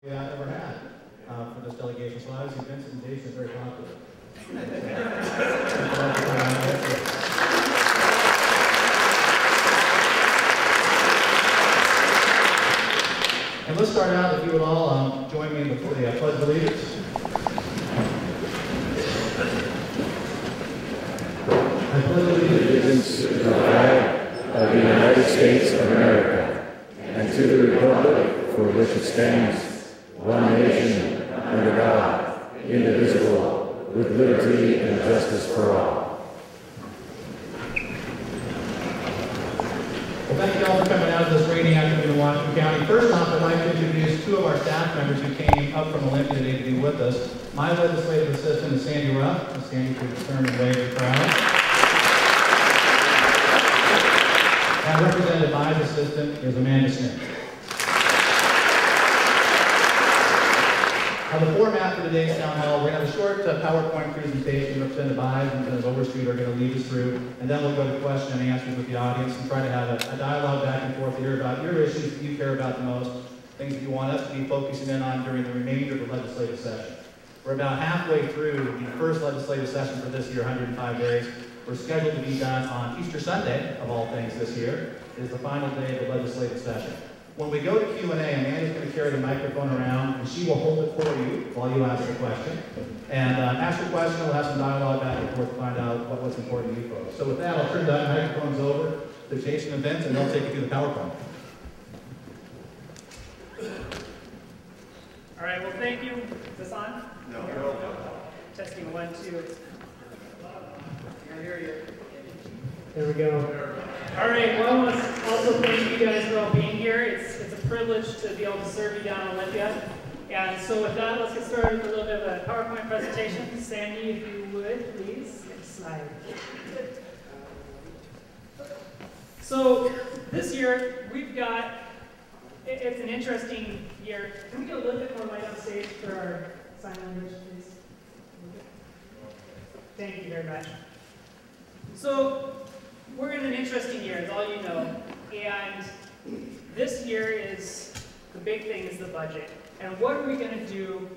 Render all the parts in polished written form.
Ever had for this delegation. So obviously Vincent and Jason is very popular. And let's start out, if you would all join me in the Pledge of Allegiance. I pledge allegiance to the flag of the United States of America and to the republic for which it stands, one nation, under God, indivisible, with liberty and justice for all. Well, thank you all for coming out this rainy afternoon in Washington County. First off, I'd like to introduce two of our staff members who came up from Olympia today to be with us. My legislative assistant is Sandy Ruff. Sandy, please turn and wave the crowd. And Representative Vi's assistant is Amanda Smith. The format for today's town hall, we're going to have a short PowerPoint presentation. Representative Vi's and Representative Overstreet are going to lead us through, and then we'll go to question and answers with the audience and try to have a dialogue back and forth to hear about your issues that you care about the most, things that you want us to be focusing in on during the remainder of the legislative session. We're about halfway through the first legislative session for this year, 105 days. We're scheduled to be done on Easter Sunday, of all things this year. It is the final day of the legislative session. When we go to Q&A, Amanda's going to carry the microphone around, and she will hold it for you while you ask the question. And ask your question, we'll have some dialogue back and forth to find out what's important to you folks. So with that, I'll turn the microphones over to Jason and Vince, and they'll take you through the PowerPoint. All right, well, thank you. Is this on? No. Testing 1, 2. I hear you. There we go. All right, well, I want to also thank you guys for all being here. It's a privilege to be able to serve you down in Olympia. And so with that, let's get started with a little bit of a PowerPoint presentation. Sandy, if you would, please. Next slide. So this year, we've got, it's an interesting year. Can we get a little bit more light on stage for our sign language, please? Thank you very much. So we're in an interesting year, as all you know, and this year is, the big thing is the budget. And what are we going to do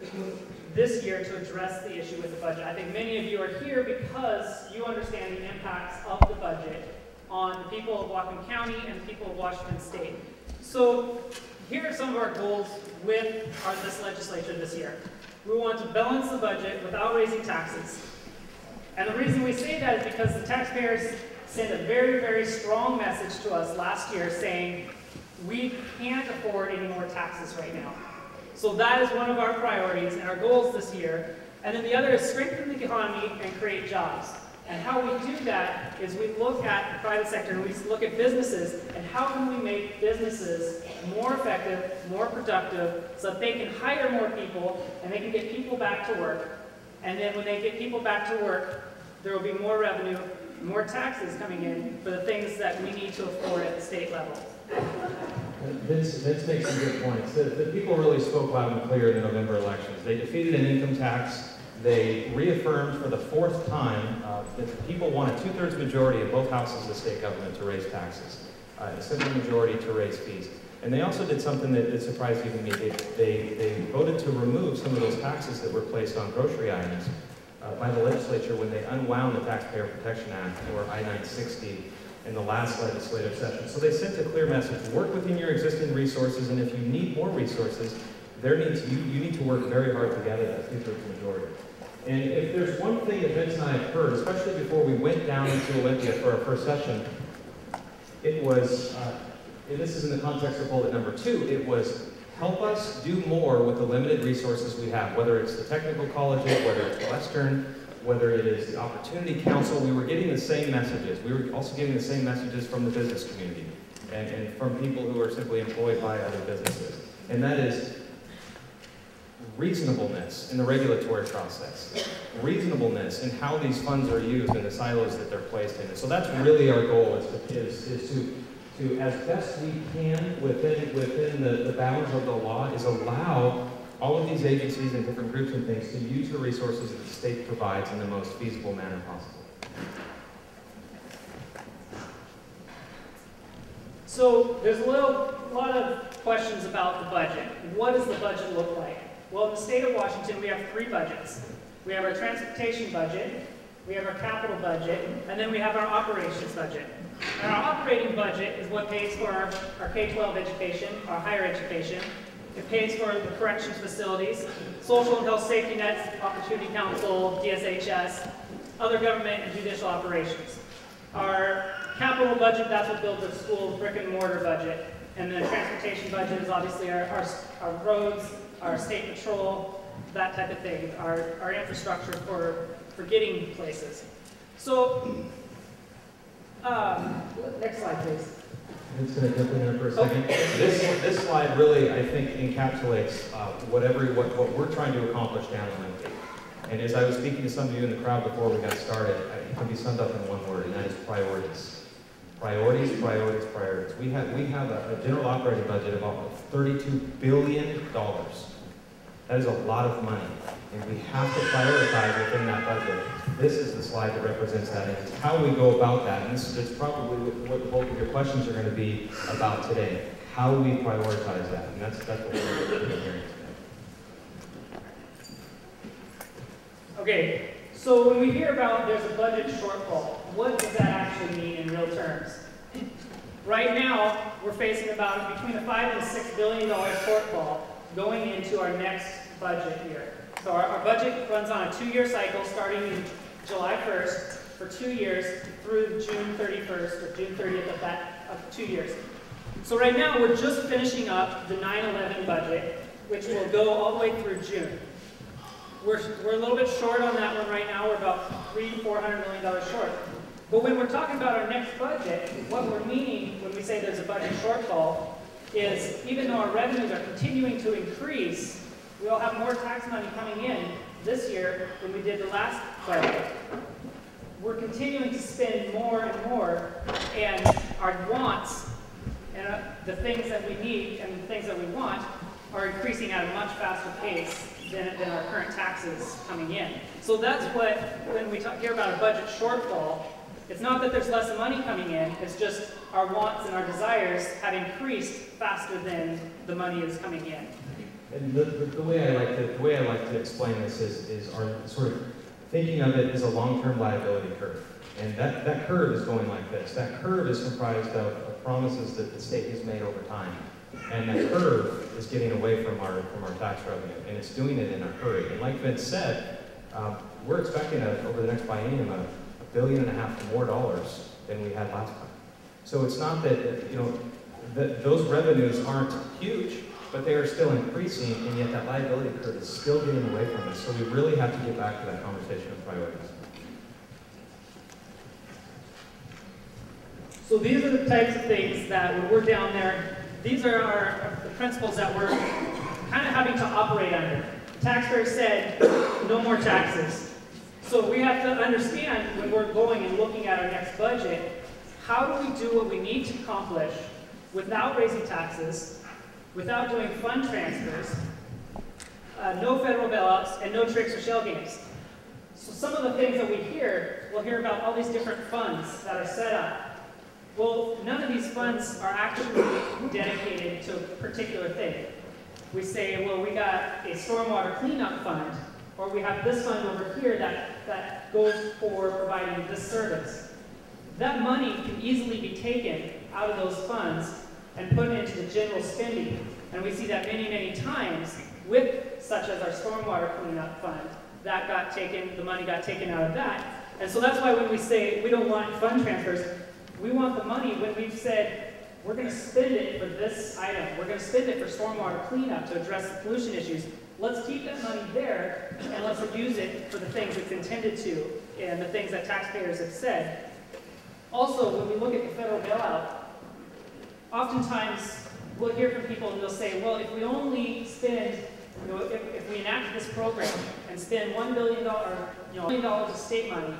this year to address the issue with the budget? I think many of you are here because you understand the impacts of the budget on the people of Whatcom County and the people of Washington State. So here are some of our goals with this legislature this year. We want to balance the budget without raising taxes. And the reason we say that is because the taxpayers sent a very, very strong message to us last year saying, we can't afford any more taxes right now. So that is one of our priorities and our goals this year. And then the other is strengthen the economy and create jobs. And how we do that is we look at the private sector and we look at businesses and how can we make businesses more effective, more productive, so that they can hire more people and they can get people back to work. And then when they get people back to work, there will be more revenue, more taxes coming in for the things that we need to afford at the state level. Vince makes some good points. The people really spoke loud and clear in the November elections. They defeated an income tax. They reaffirmed for the 4th time that people want a 2/3 majority of both houses of the state government to raise taxes, a simple majority to raise fees. And they also did something that surprised even me. They voted to remove some of those taxes that were placed on grocery items by the legislature when they unwound the Taxpayer Protection Act, or I-960, in the last legislative session. So they sent a clear message: work within your existing resources, and if you need more resources, you need to work very hard together, that 2/3 majority. And if there's one thing that Vince and I have heard, especially before we went down into Olympia for our first session, it was, and this is in the context of bullet number 2, it was help us do more with the limited resources we have, whether it's the technical colleges, whether it's Western, whether it is the Opportunity Council. We were getting the same messages. We were also getting the same messages from the business community and from people who are simply employed by other businesses. And that is reasonableness in the regulatory process, reasonableness in how these funds are used and the silos that they're placed in. So that's really our goal, is to as best we can within the bounds of the law, is allow all of these agencies and different groups and things to use the resources that the state provides in the most feasible manner possible. So there's a lot of questions about the budget. What does the budget look like? Well, in the state of Washington, we have 3 budgets. We have our transportation budget, we have our capital budget, and then we have our operations budget. And our operating budget is what pays for our K-12 education, our higher education. It pays for the corrections facilities, social and health safety nets, Opportunity Council, DSHS, other government and judicial operations. Our capital budget, that's what builds our school brick and mortar budget. And the transportation budget is obviously our roads, our state patrol, that type of thing, our infrastructure for getting places. So, next slide, please. I'm just going to jump in there for a second. Okay. This slide really, I think, encapsulates what we're trying to accomplish down in Lynden. And as I was speaking to some of you in the crowd before we got started, it can be summed up in one word, and that is priorities. Priorities, priorities, priorities. We have a general operating budget of almost $32 billion. That is a lot of money, and we have to prioritize within that budget. This is the slide that represents that, and it's how we go about that. And this is probably what the bulk of your questions are going to be about today. How we prioritize that, and that's what we're hearing today. Okay, so when we hear about there's a budget shortfall, what does that actually mean in real terms? Right now, we're facing about between a $5 and $6 billion shortfall going into our next budget year. So our budget runs on a 2-year cycle starting in July 1st for 2 years through June 31st or June 30th of 2 years. So right now we're just finishing up the 9/11 budget, which will go all the way through June. We're a little bit short on that one right now. We're about $300 to $400 million short. But when we're talking about our next budget, what we're meaning when we say there's a budget shortfall is even though our revenues are continuing to increase, we'll have more tax money coming in this year than we did the last budget. We're continuing to spend more and more, and our wants and the things that we need and the things that we want are increasing at a much faster pace than our current taxes coming in. So that's what, when we hear about a budget shortfall, it's not that there's less money coming in, it's just our wants and our desires have increased faster than the money is coming in. And the way I like to explain this is our sort of thinking of it as a long-term liability curve. And that curve is going like this. That curve is comprised of promises that the state has made over time. And that curve is getting away from our tax revenue, and it's doing it in a hurry. And like Vince said, we're expecting over the next biennium $1.5 billion more dollars than we had last time. So it's not that those revenues aren't huge, but they are still increasing, and yet that liability curve is still getting away from us. So we really have to get back to that conversation of priorities. So these are the types of things that when we're down there, these are the principles that we're kind of having to operate under. The taxpayer said, no more taxes. So we have to understand when we're going and looking at our next budget, how do we do what we need to accomplish without raising taxes, without doing fund transfers, no federal bailouts, and no tricks or shell games. So some of the things that we'll hear about all these different funds that are set up. Well, none of these funds are actually dedicated to a particular thing. We say, well, we got a stormwater cleanup fund, or we have this fund over here that goes for providing this service. That money can easily be taken out of those funds and put into the general spending. And we see that many, many times with such as our stormwater cleanup fund, the money got taken out of that. And so that's why when we say we don't want fund transfers, we want the money when we've said we're going to spend it for this item, we're going to spend it for stormwater cleanup to address the pollution issues. Let's keep that money there and let's use it for the things it's intended to and the things that taxpayers have said. Also, when we look at the federal bailout, oftentimes we'll hear from people and they'll say, well, if we only spend, if we enact this program and spend $1 billion, $1 million of state money,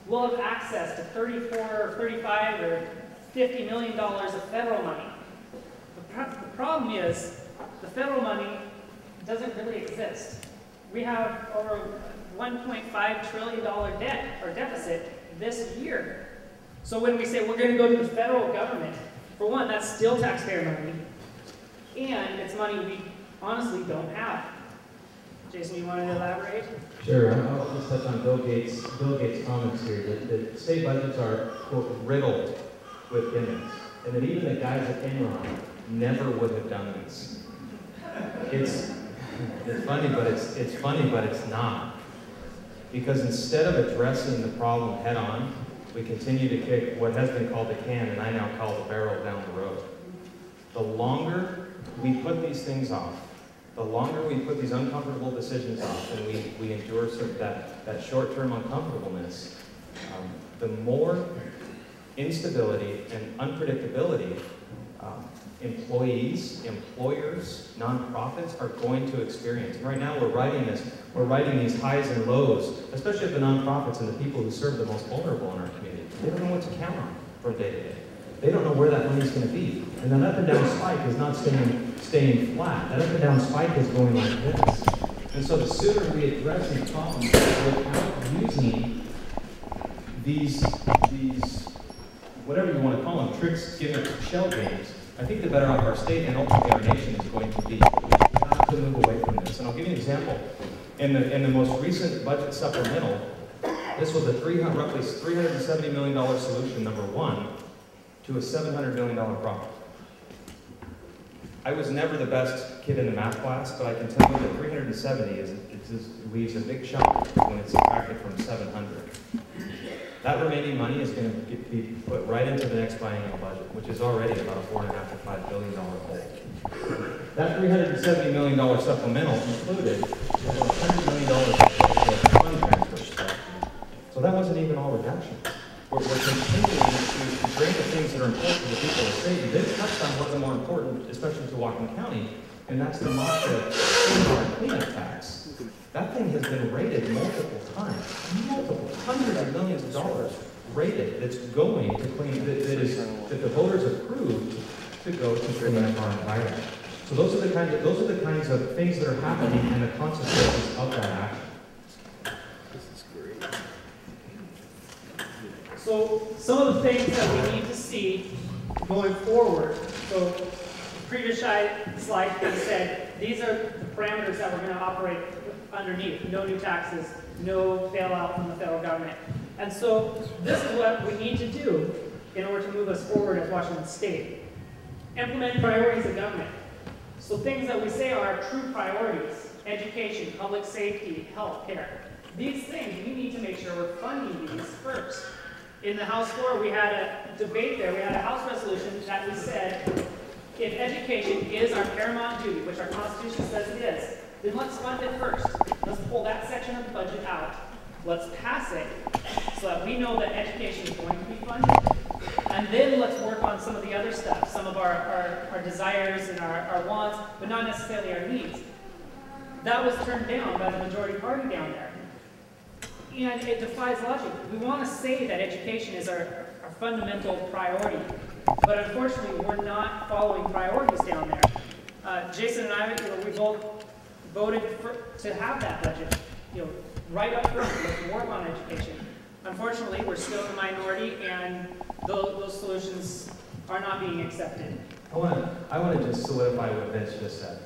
we'll have access to 34 or 35 or $50 million of federal money. The problem is the federal money doesn't really exist. We have over $1.5 trillion debt or deficit this year. So when we say we're going to go to the federal government, for one, that's still taxpayer money. And it's money we honestly don't have. Jason, you want to elaborate? Sure. I'll just touch on Bill Gates' comments here that state budgets are, quote, riddled with gimmicks, and that even the guys at Enron never would have done this. It's funny, but it's not. Because instead of addressing the problem head on, we continue to kick what has been called the can, and I now call the barrel down the road. The longer we put these things off, the longer we put these uncomfortable decisions off, and we endure sort of that short-term uncomfortableness, the more instability and unpredictability employees, employers, nonprofits are going to experience. And right now we're writing these highs and lows, especially of the nonprofits and the people who serve the most vulnerable in our community. They don't know what to count on from day to day. They don't know where that money's going to be. And that up and down spike is not staying flat. That up and down spike is going like this. And so the sooner we address these problems without using these whatever you want to call them, tricks, gimmicks, shell games, I think the better off our state and ultimately our nation is going to be. We have to move away from this. And I'll give you an example. In the most recent budget supplemental, this was a roughly $370 million solution, number one, to a $700 million problem. I was never the best kid in the math class, but I can tell you that 370 leaves a big chunk when it's subtracted from 700. That remaining money is going to be put right into the next biennial budget, which is already about a $4.5 to $5 billion hole. That $370 million supplemental included over $100 million of fund transfers. So that wasn't even all reduction. We're continuing to bring the things that are important to the people of the state. And Vince touched on what's more important, especially to Whatcom County, and that's the MASHA cleanup tax. That thing has been rated multiple times, hundreds of millions of dollars rated that's going to clean, that the voters approved to go to clean up our environment. So those are the kinds of things that are happening and the consequences of that action. So some of the things that we need to see going forward, so the previous slide they said, these are the parameters that we're going to operate underneath. No new taxes, no bailout from the federal government. And so this is what we need to do in order to move us forward as Washington State. Implement priorities of government. So things that we say are true priorities: education, public safety, health care. These things, we need to make sure we're funding these first. In the House floor, we had a debate there. We had a House resolution that we said, if education is our paramount duty, which our Constitution says it is, then let's fund it first. Let's pull that section of the budget out. Let's pass it so that we know that education is going to be funded. And then let's work on some of the other stuff, some of our desires and our wants, but not necessarily our needs. That was turned down by the majority party down there. And it defies logic. We want to say that education is our fundamental priority, but unfortunately, we're not following priorities down there. Jason and I, we both voted to have that budget, right up front. Let's work on education. Unfortunately, we're still in the minority, and those solutions are not being accepted. I want to just solidify what Vince just said.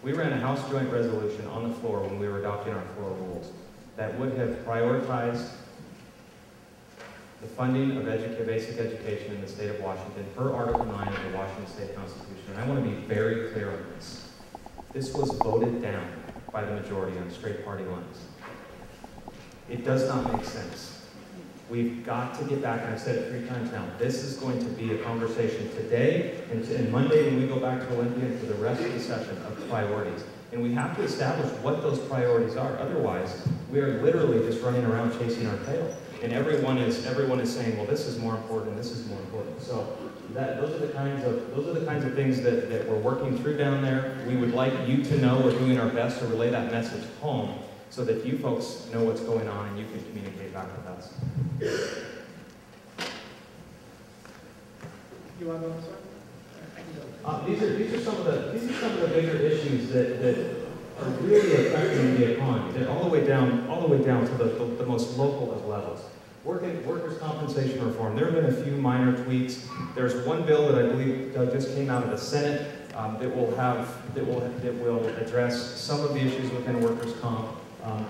We ran a House Joint Resolution on the floor when we were adopting our floor rules that would have prioritized the funding of basic education in the state of Washington per Article 9 of the Washington State Constitution. And I want to be very clear on this. This was voted down by the majority on straight party lines. It does not make sense. We've got to get back, and I've said it 3 times now, this is going to be a conversation today and Monday when we go back to Olympia and for the rest of the session of priorities. And we have to establish what those priorities are. Otherwise, we are literally just running around chasing our tail. And everyone is saying, well, this is more important, this is more important. So those are the kinds of things that we're working through down there. We would like you to know we're doing our best to relay that message home so that you folks know what's going on and you can communicate back with us. You want to go this way? These are some of the bigger issues that are really affecting the economy. They're all the way down to the most local of levels. Workers' compensation reform. There have been a few minor tweaks. There's one bill that I believe just came out of the Senate that will address some of the issues within workers' comp.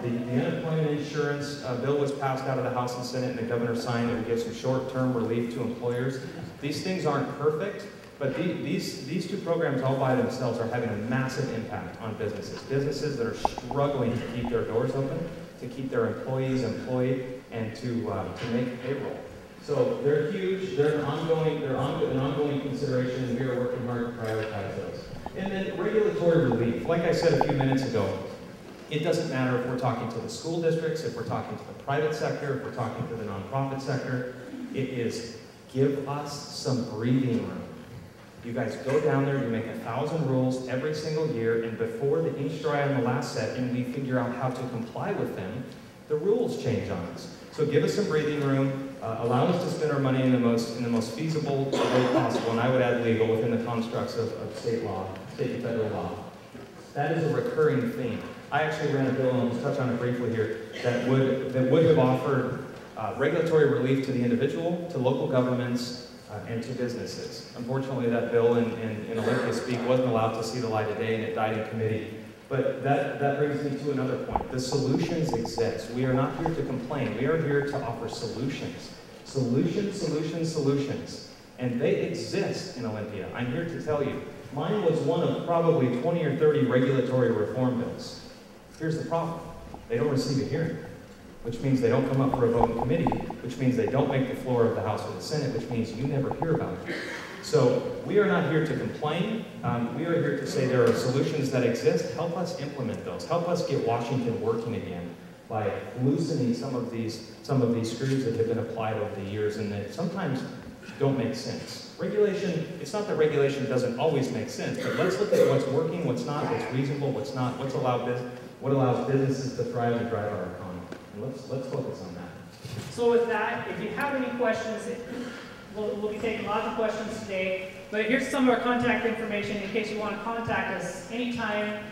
The unemployment insurance bill was passed out of the House and Senate, and the governor signed it to give some short-term relief to employers. These things aren't perfect, but these two programs all by themselves are having a massive impact on businesses. Businesses that are struggling to keep their doors open, to keep their employees employed, and to make payroll. So they're huge, they're an ongoing consideration, and we are working hard to prioritize those. And then regulatory relief. Like I said a few minutes ago, it doesn't matter if we're talking to the school districts, if we're talking to the private sector, if we're talking to the nonprofit sector. It is give us some breathing room. You guys go down there, you make 1,000 rules every single year, and before the ink's dry on the last set and we figure out how to comply with them, the rules change on us. So give us some breathing room, allow us to spend our money in the most feasible way possible, and I would add legal within the constructs of state law, state and federal law. That is a recurring theme. I actually ran a bill, and I'll just touch on it briefly here, that would have offered regulatory relief to the individual, to local governments, and to businesses. Unfortunately, that bill in Olympia Speak wasn't allowed to see the light of day, and it died in committee. But that brings me to another point. The solutions exist. We are not here to complain. We are here to offer solutions. Solutions, solutions, solutions. And they exist in Olympia. I'm here to tell you. Mine was one of probably 20 or 30 regulatory reform bills. Here's the problem. They don't receive a hearing, which means they don't come up for a vote in committee, which means they don't make the floor of the House or the Senate, which means you never hear about it. So we are not here to complain. We are here to say there are solutions that exist. Help us implement those. Help us get Washington working again by loosening some of these screws that have been applied over the years and that sometimes don't make sense. Regulation, it's not that regulation doesn't always make sense, but let's look at what's working, what's not, what's reasonable, what's not, what allows businesses to thrive and drive our economy. And let's focus on that. So with that, if you have any questions, we'll be taking lots of questions today. But here's some of our contact information in case you want to contact us anytime,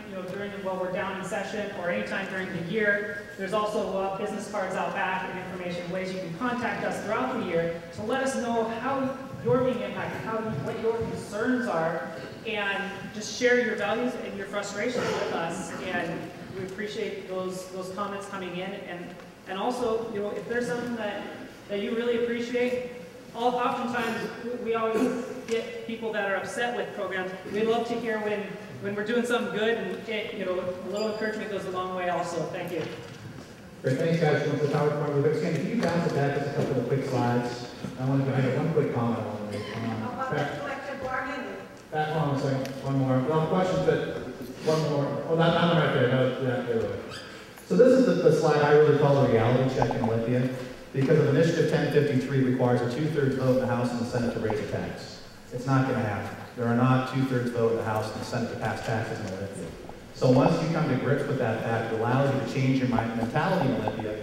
while we're down in session or anytime during the year. There's also business cards out back and information, ways you can contact us throughout the year to let us know how you're being impacted, what your concerns are, and just share your values and your frustrations with us. And we appreciate those comments coming in. And also, if there's something that you really appreciate, oftentimes we always get people that are upset with programs. We'd love to hear when we're doing something good, and a little encouragement goes a long way also. Thank you. Great, thanks guys. Once the PowerPoint, but can you bounce it back just a couple of quick slides? I want to make one quick comment on it. Back on a second. One more. Well, questions, but one more. Oh, not right there. No, yeah, there. So this is the slide I really call the reality check in Olympia, because of Initiative 1053 requires a 2/3 vote in the House and the Senate to raise a tax. It's not going to happen. There are not 2/3 vote in the House and the Senate to pass taxes in Olympia. So once you come to grips with that fact, it allows you to change your mentality in Olympia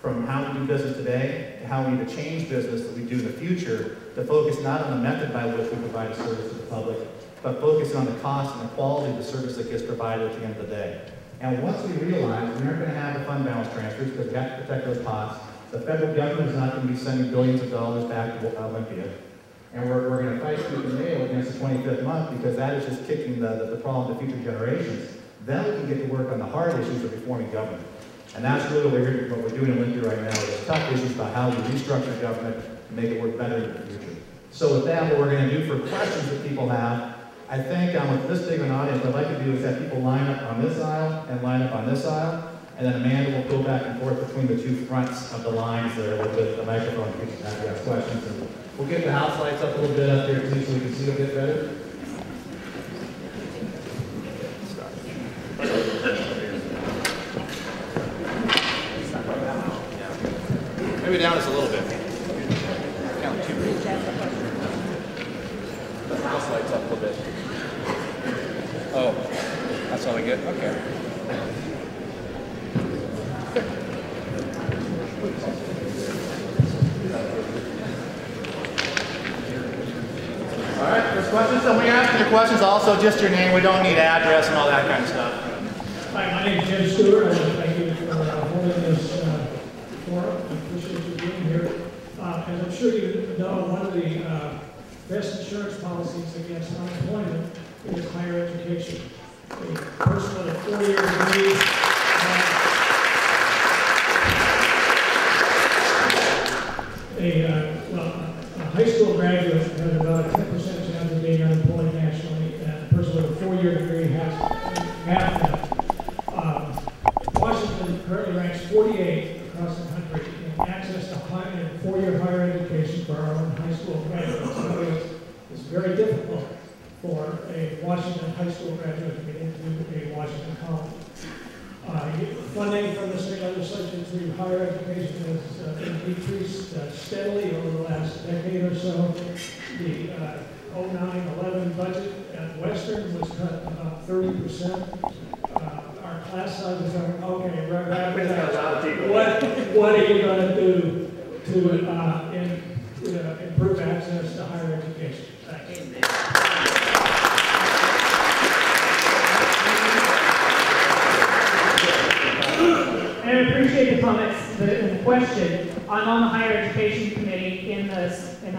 from how we do business today to how we need to change business that we do in the future to focus not on the method by which we provide a service to the public, but focusing on the cost and the quality of the service that gets provided at the end of the day. And once we realize we aren't going to have the fund balance transfers because we have to protect those costs, the federal government is not going to be sending billions of dollars back to Olympia. And we're going to fight tooth and nail against the 25th month because that is just kicking the problem to future generations. Then we can get to work on the hard issues of reforming government. And that's really what we're doing in Olympia right now, is tough issues about how we restructure government to make it work better in the future. So with that, what we're going to do for questions that people have, I think with this big of an audience, what I'd like to do is have people line up on this aisle and line up on this aisle, and then Amanda will go back and forth between the two fronts of the lines there with the microphone to ask questions. And we'll get the house lights up a little bit up here too so we can see a bit better. Maybe down just a little bit. Count two. The house lights up a little bit. Oh, that's all we get? Okay. All right, there's questions. So when you're asking your questions, also just your name. We don't need address and all that kind of stuff. Hi, my name is Jim Stewart. Thank you for holding this forum. I appreciate you being here. As I'm sure you know, one of the best insurance policies against unemployment is higher education. A person with a 4-year degree a high school graduate has about a 10% chance of being unemployed nationally, and a person with a 4-year degree has half that. Washington currently ranks 48 across the country in access to 4-year higher education for our own high school graduates. So it's very difficult for a Washington high school graduate to get into a Washington college. Funding from the state legislature through higher education has been decreased steadily over the last decade or so. The 09-11 budget at Western was cut about 30%. Our class sizes are, okay, what are you going to do to improve access to higher education? Thanks. And I appreciate the comments and the question. I'm on the Higher Education Committee in the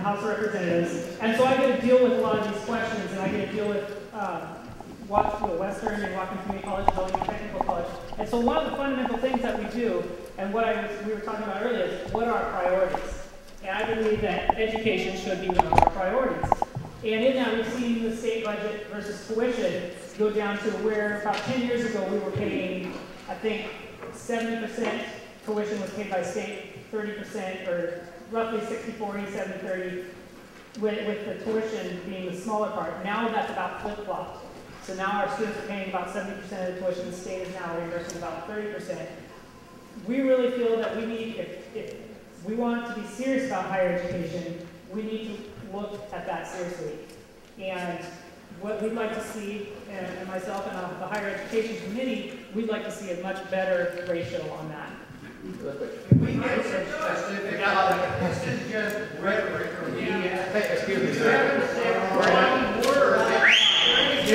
House of Representatives, and so I get to deal with a lot of these questions, and I get to deal with Western and Washington Community College, Building and Technical College. And so one of the fundamental things that we do, and what we were talking about earlier, is what are our priorities? And I believe that education should be one of our priorities. And in that, we've seen the state budget versus tuition go down to where about 10 years ago we were paying, I think, 70% tuition was paid by state, 30%, or roughly 60-40, 70-30, with the tuition being the smaller part. Now that's about flip-flopped. So now our students are paying about 70% of the tuition. The state is now reimbursing about 30%. We really feel that we need, if we want to be serious about higher education, we need to look at that seriously. And what we'd like to see, and myself and the Higher Education Committee, we'd like to see a much better ratio on that. Can we get specific? This is just rhetoric from you. Hey, excuse me, sir. One word. It's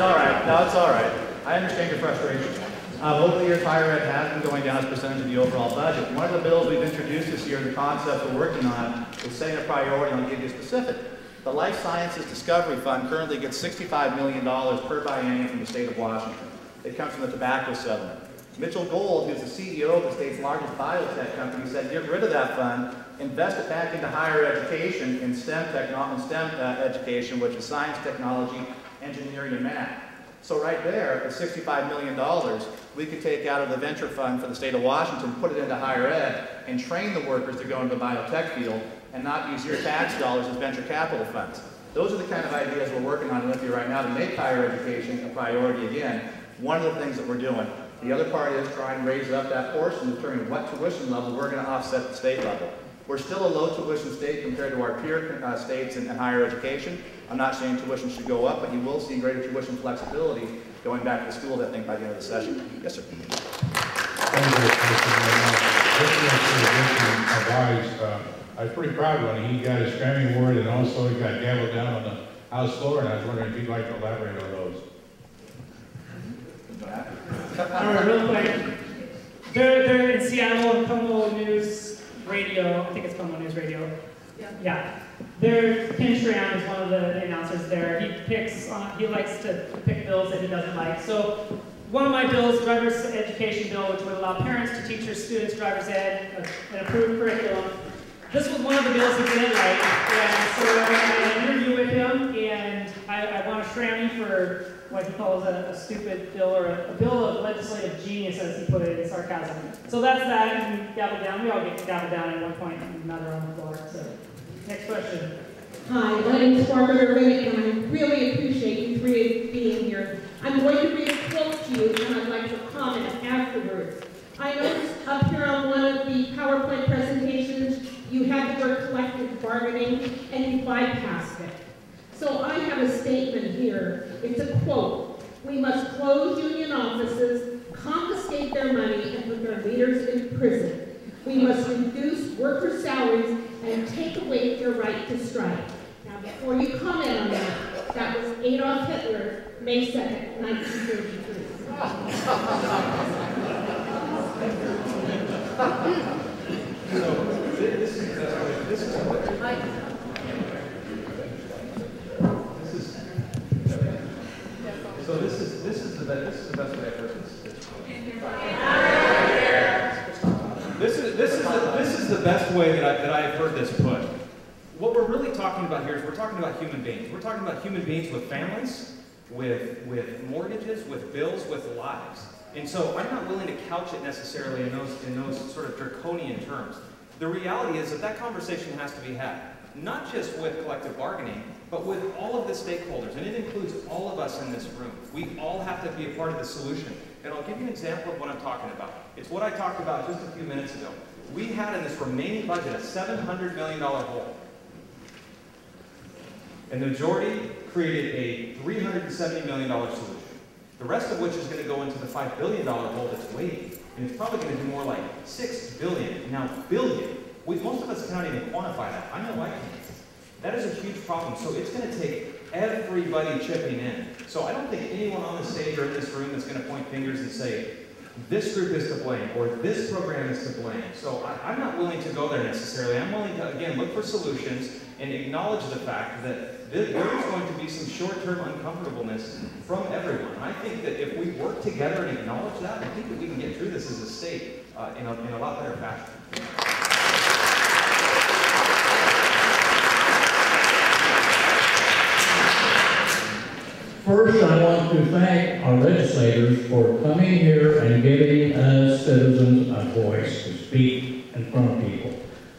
all right. No, it's all right. I understand your frustration. Over the years, higher ed has been going down as a percentage of the overall budget. One of the bills we've introduced this year, the concept we're working on, is setting a priority, and I'll give you a specific. The Life Sciences Discovery Fund currently gets $65 million per biennium from the state of Washington. It comes from the tobacco settlement. Mitchell Gold, who's the CEO of the state's largest biotech company, said get rid of that fund, invest it back into higher education in STEM education, which is science, technology, engineering, and math. So right there, the $65 million, we could take out of the venture fund for the state of Washington, put it into higher ed, and train the workers to go into the biotech field, and not use your tax dollars as venture capital funds. Those are the kind of ideas we're working on in Olympia right now to make higher education a priority again. One of the things that we're doing. The other part is trying to raise up that portion to determine what tuition level we're going to offset the state level. We're still a low tuition state compared to our peer states in higher education. I'm not saying tuition should go up, but you will see greater tuition flexibility going back to the schools, I think, by the end of the session. Yes, sir. I was pretty proud when he got his Grammy Award and also he got gavelled down on the House floor, and I was wondering if you'd like to elaborate on those. All right, real quick. They're in Seattle on Como News Radio. I think it's Como News Radio. Yeah. Ken Schramm is one of the announcers there. He likes to pick bills that he doesn't like. So one of my bills, driver's education bill, which would allow parents to teach their students driver's ed, an approved curriculum. This was one of the bills he didn't like, and so I had an interview with him, and I want to Schramm for what he calls a stupid bill, or a bill of legislative genius, as he put it in sarcasm. So that's that, and we gavel down. We all get gavel down at one point and another on the floor. So, next question. Hi, my name is Barbara Irving, and I really appreciate you three being here. I'm going to read a quote to you, and I'd like to comment afterwards. I noticed up here on one of the PowerPoint presentations, you had the word collective bargaining, and you bypassed it. So I have a statement here. It's a quote. We must close union offices, confiscate their money, and put their leaders in prison. We must reduce workers' salaries and take away their right to strike. Now, before you comment on that, that was Adolf Hitler, May 2nd, 1933. best way that I've heard this put. What we're really talking about here is we're talking about human beings. We're talking about human beings with families, with mortgages, with bills, with lives. And so I'm not willing to couch it necessarily in those sort of draconian terms. The reality is that conversation has to be had, not just with collective bargaining, but with all of the stakeholders, and it includes all of us in this room. We all have to be a part of the solution. And I'll give you an example of what I'm talking about. It's what I talked about just a few minutes ago. We had in this remaining budget a $700 million hole. And the majority created a $370 million solution. The rest of which is going to go into the $5 billion hole that's waiting. And it's probably going to do more like $6 billion. Now, billion. Most of us cannot even quantify that. I know I can't. That is a huge problem. So it's going to take everybody chipping in. So I don't think anyone on the stage or in this room is going to point fingers and say, this group is to blame, or this program is to blame. So I'm not willing to go there necessarily. I'm willing to, again, look for solutions and acknowledge the fact that there is going to be some short-term uncomfortableness from everyone. And I think that if we work together and acknowledge that, I think that we can get through this as a state in a lot better fashion. First, I want to thank our legislators for coming here and giving us citizens a voice to speak in front of people.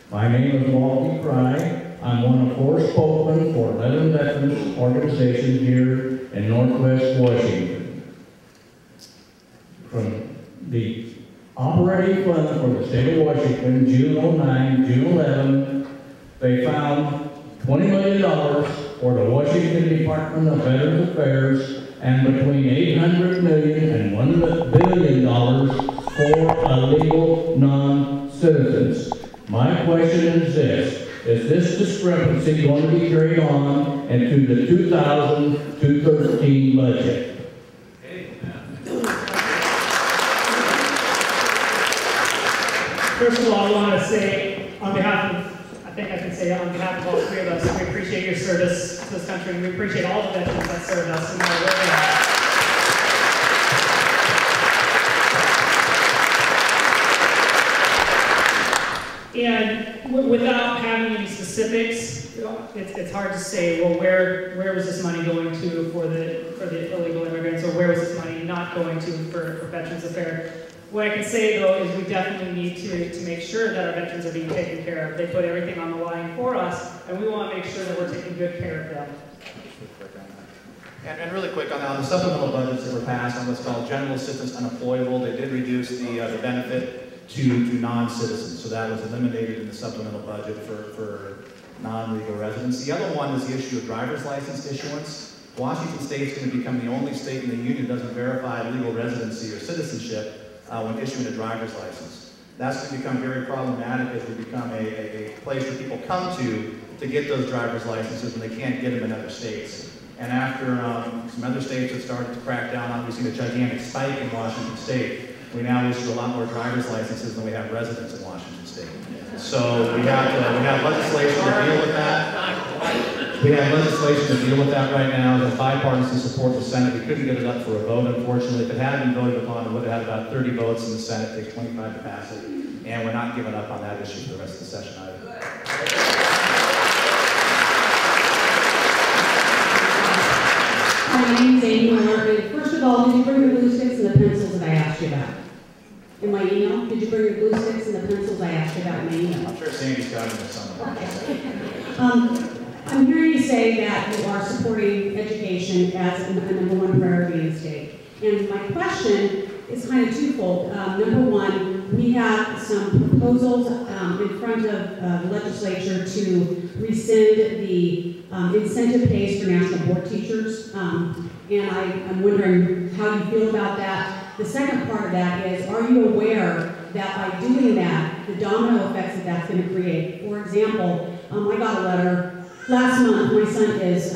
My name is Walter Fry. I'm one of 4 spokesmen for 11 veterans organizations here in Northwest Washington. From the operating fund for the state of Washington, June 09, June 11, they found $20 million for the Washington Department of Veterans Affairs and between $800 million and $1 billion for illegal non-citizens. My question is this discrepancy going to be carried on into the 2013 budget? First of all, I want to say, on behalf of, I think I can say on behalf of all 3 of us, we appreciate your service to this country, and we appreciate all the veterans that served us no matter where they are. And without having any specifics, it's hard to say, well, where was this money going to for the illegal immigrants, or where was this money not going to for Veterans Affairs? What I can say, though, is we definitely need to make sure that our veterans are being taken care of. They put everything on the line for us, and we want to make sure that we're taking good care of them. And really quick on that, on the supplemental budgets that were passed on what's called general assistance unemployable, they did reduce the benefit to non-citizens. So that was eliminated in the supplemental budget for non-legal residents. The other one is the issue of driver's license issuance. Washington State is going to become the only state in the union that doesn't verify legal residency or citizenship when issuing a driver's license. That's going to become very problematic as we become a place where people come to get those driver's licenses when they can't get them in other states. And after some other states have started to crack down on, we've seen a gigantic spike in Washington State. We now issue a lot more driver's licenses than we have residents in Washington State. So we have legislation to deal with that. We have legislation to deal with that right now. There's bipartisan support in the Senate. We couldn't get it up for a vote, unfortunately. If it had been voted upon, it would have had about 30 votes in the Senate. It takes 25 to pass it. And we're not giving up on that issue for the rest of the session either. My name is Amy Miller. First of all, did you bring your glue sticks and the pencils that I asked you about? In my email, did you bring your glue sticks and the pencils I asked you about in my email? I'm sure Sandy's got them somewhere. I'm hearing you say that you are supporting education as a #1 priority in the state. And my question is kind of twofold. Number one, we have some proposals in front of the legislature to rescind the incentive pays for national board teachers. And I'm wondering how you feel about that. The second part of that is, are you aware that by doing that, the domino effects that that's going to create? For example, I got a letter last month. My son is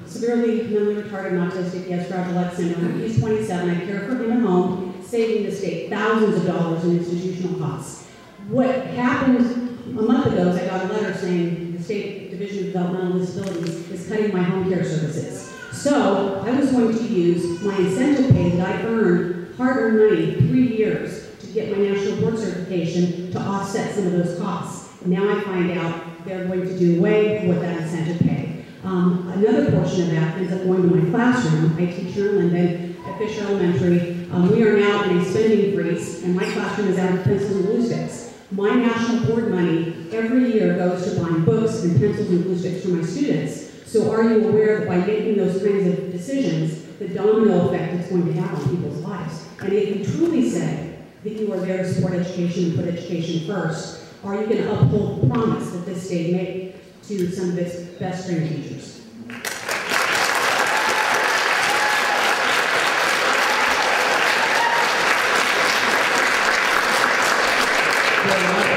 severely mentally retarded and autistic. He has Fragile X syndrome. He's 27. I care for him at home, saving the state thousands of dollars in institutional costs. What happened a month ago is I got a letter saying the State Division of Developmental Disabilities is cutting my home care services. So I was going to use my incentive pay that I earned, hard-earned money, 3 years, to get my national board certification to offset some of those costs. Now I find out they're going to do away with that incentive pay. Another portion of that ends up going to my classroom. I teach here in Lynden at Fisher Elementary. We are now in a spending freeze, and my classroom is out of pencils and glue sticks. My national board money every year goes to buying books and pencils and glue sticks for my students. So are you aware that by making those kinds of decisions, the domino effect it's going to have on people's lives? And if you truly say that you are there to support education and put education first, are you going to uphold the promise that this state made to some of its best trained teachers?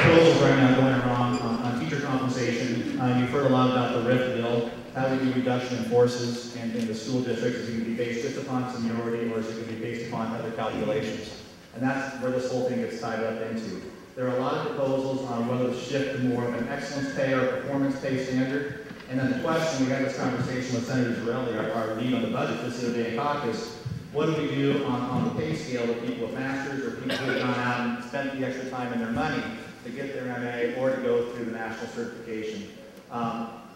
Proposals right now going around on teacher compensation. You've heard a lot about the RIF bill. How we do reduction in forces and in the school districts is going to be based just upon seniority, or is it going to be based upon other calculations? And that's where this whole thing gets tied up into. There are a lot of proposals on whether to shift to more of an excellence pay or performance pay standard. And then the question, we had this conversation with Senator Torelli, our lead on the budget this other day in caucus. What do we do on the pay scale with people with masters or people who have gone out and spent the extra time and their money to get their MA or to go through the national certification?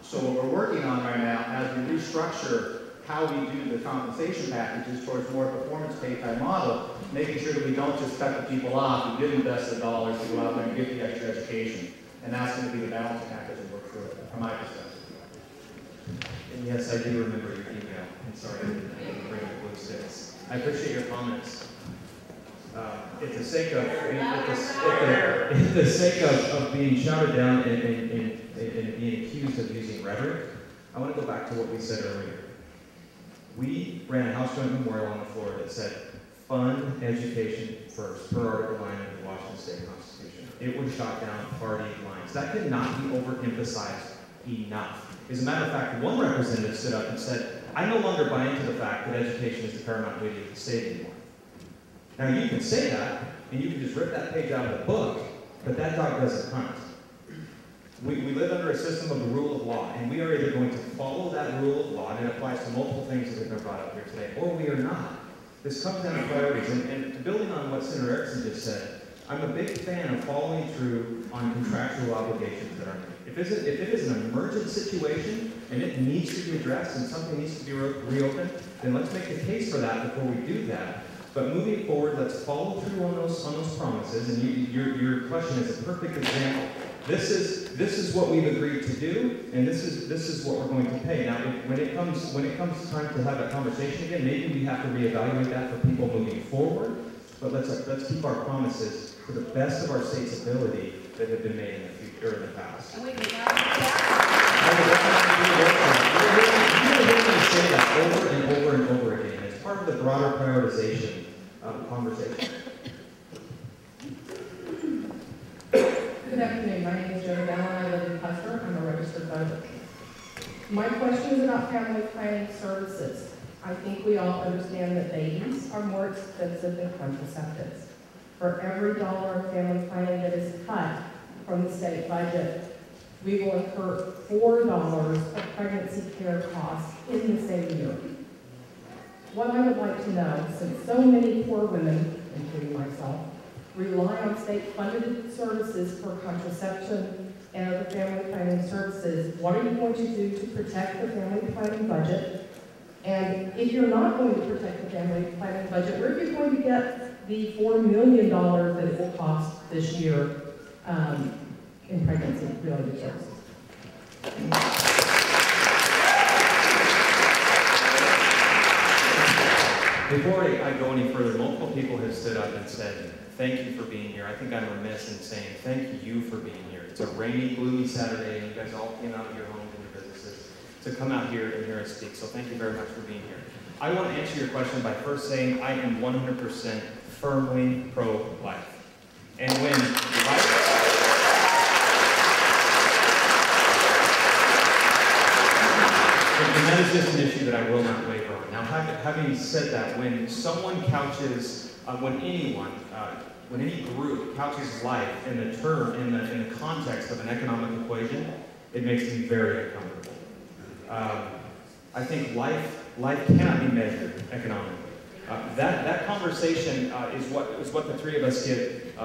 So what we're working on right now, as we restructure how we do the compensation packages towards more performance pay type model, making sure that we don't just cut the people off who did invest the dollars to go out there and get the extra education. And that's going to be the balancing act as we work through it, from my perspective. And yes, I do remember your email. I'm sorry I didn't bring the blue sticks. I appreciate your comments. At the sake of being shouted down and being accused of using rhetoric, I want to go back to what we said earlier. We ran a House Joint Memorial on the floor that said, fund education first, per Article 9 of the Washington State Constitution. It was shot down party lines. That cannot be overemphasized enough. As a matter of fact, one representative stood up and said, I no longer buy into the fact that education is the paramount duty of the state anymore. Now you can say that, and you can just rip that page out of the book, but that dog doesn't hunt. We live under a system of the rule of law, and we are either going to follow that rule of law, and it applies to multiple things that have been brought up here today, or we are not. This comes down to priorities, and building on what Senator Ericksen just said, I'm a big fan of following through on contractual obligations that are made. If it is an emergent situation, and it needs to be addressed, and something needs to be reopened, then let's make a case for that before we do that. But moving forward, let's follow through on those promises, and your question is a perfect example. This is what we've agreed to do, and this is what we're going to pay. Now, when it comes time to have that conversation again, maybe we have to reevaluate that for people moving forward. But let's keep our promises to the best of our state's ability that have been made in the future or in the past. And we can You're going to say that over and over and over again. It's part of the broader prioritization conversation. Good afternoon. My name is Joe Ballin. I live in Custer. I'm a registered voter. My question is about family planning services. I think we all understand that babies are more expensive than contraceptives. For every dollar of family planning that is cut from the state budget, we will incur $4 of pregnancy care costs in the same year. What I would like to know, since so many poor women, including myself, rely on state-funded services for contraception and other family planning services, what are you going to do to protect the family planning budget? And if you're not going to protect the family planning budget, where are you going to get the $4 million that it will cost this year in pregnancy-related services? Before I go any further, multiple people have stood up and said, thank you for being here. I think I'm remiss in saying thank you for being here. It's a rainy, gloomy Saturday, and you guys all came out of your homes and your businesses to come out here and hear us speak. So thank you very much for being here. I want to answer your question by first saying I am 100% firmly pro-life. And when and that is just an issue that I will not waver on. Now, having said that, when someone couches, when any group couches life in the context of an economic equation, it makes me very uncomfortable. I think life cannot be measured economically. That conversation is what the three of us get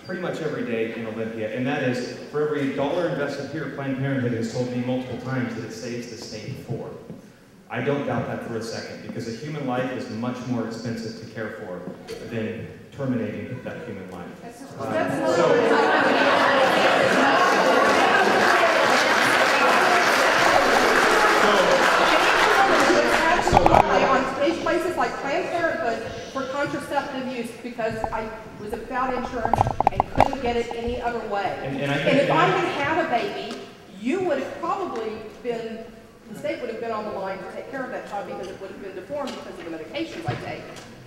pretty much every day in Olympia, and that is, for every dollar invested here, Planned Parenthood has told me multiple times that it saves the state $4. I don't doubt that for a second, because a human life is much more expensive to care for than terminating that human life. On stage places like Planned Parenthood for contraceptive use because I was without insurance and couldn't get it any other way. And if I had a baby, you would have probably been, the state would have been on the line to take care of that child because it would have been deformed because of the medications I take.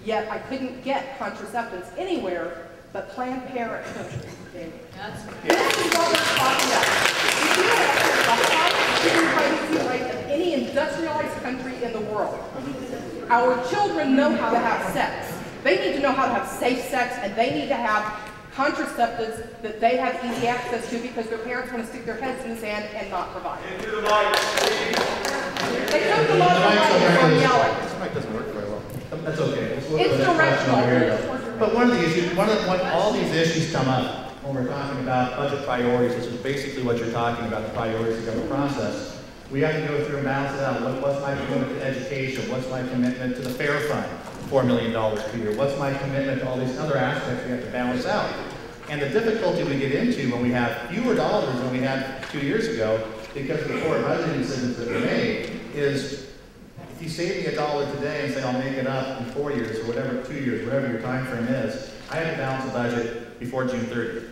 Yet I couldn't get contraceptives anywhere but Planned Parenthood. This is what we're talking about. We do have the highest teen pregnancy rate of any industrialized country in the world. Our children know how to have sex. They need to know how to have safe sex, and they need to have contraceptives that they have easy access to because their parents want to stick their heads in the sand and not provide. Into the mic, please. They took the mic from yelling. This mic doesn't work very well. That's okay. It's directional. But one of the issues, when all these issues come up, when we're talking about budget priorities, which is basically what you're talking about, the priorities of the government process, we have to go through and balance it out. What's my commitment to education? What's my commitment to the FAIR Fund, $4 million per year? What's my commitment to all these other aspects we have to balance out? And the difficulty we get into when we have fewer dollars than we had 2 years ago, because of the poor budgeting decisions that we made, is if you save me $1 today and say I'll make it up in 4 years or whatever, 2 years, whatever your time frame is, I have to balance the budget before June 30th.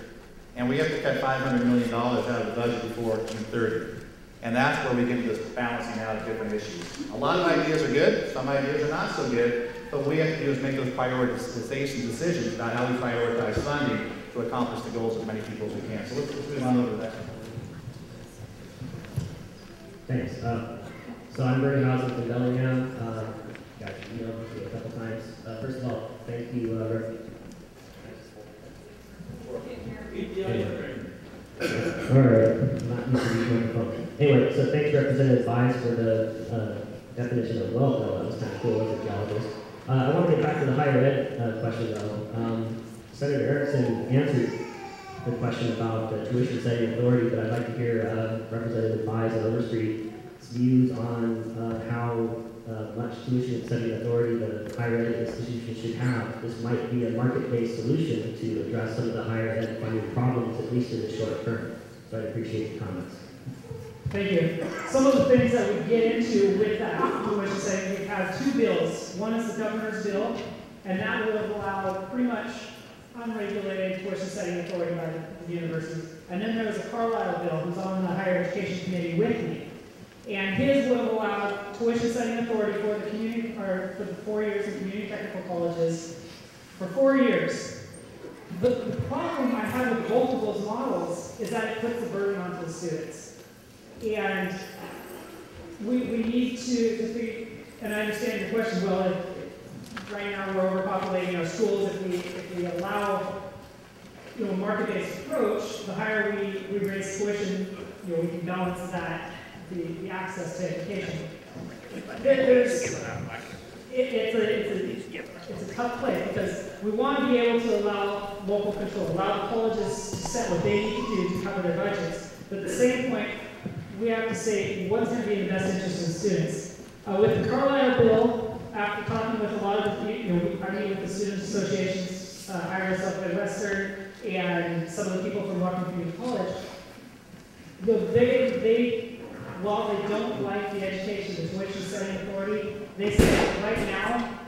And we have to cut $500 million out of the budget before June 30th. And that's where we get into this balancing out of different issues. A lot of ideas are good, some ideas are not so good, but what we have to do is make those prioritization decisions about how we prioritize funding to accomplish the goals of as many people as we can. So let's move on over to that. Thanks. So I'm Bernie Housen from Bellingham. Got your email a couple times. First of all, thank you, Alright, not used to use my phone. Anyway, so thanks Representative Bias for the definition of well bill. That was kind of cool as a geologist. I want to get back to the higher ed question though. Senator Ericksen answered the question about the tuition setting authority, but I'd like to hear Representative Bias and Overstreet's views on how much tuition setting authority the higher ed institution should have. This might be a market-based solution to address some of the higher ed funding problems, at least in the short term. So I appreciate your comments. Thank you. Some of the things that we get into with that tuition setting, we have two bills. One is the governor's bill, and that would allow pretty much unregulated tuition setting authority by the universities. And then there's a Carlisle bill who's on the higher education committee with me. And his would allow tuition setting authority for the community, or for the 4 years in community technical colleges for 4 years. The problem I have with both of those models is that it puts the burden onto the students. And we need to and I understand your question, well, right now we're overpopulating our schools. If we allow a market-based approach, the higher we raise tuition, we can balance that, the access to education. It's a tough place because we want to be able to allow local control, allow the colleges to set what they need to do to cover their budgets. But at the same point, we have to say what's going to be in the best interest of the students. With the Carlisle bill, after talking with a lot of the, I meet with the student associations, Iris up at Western, and some of the people from Rockland Community College, while they don't like the education, the tuition setting authority, they say right now,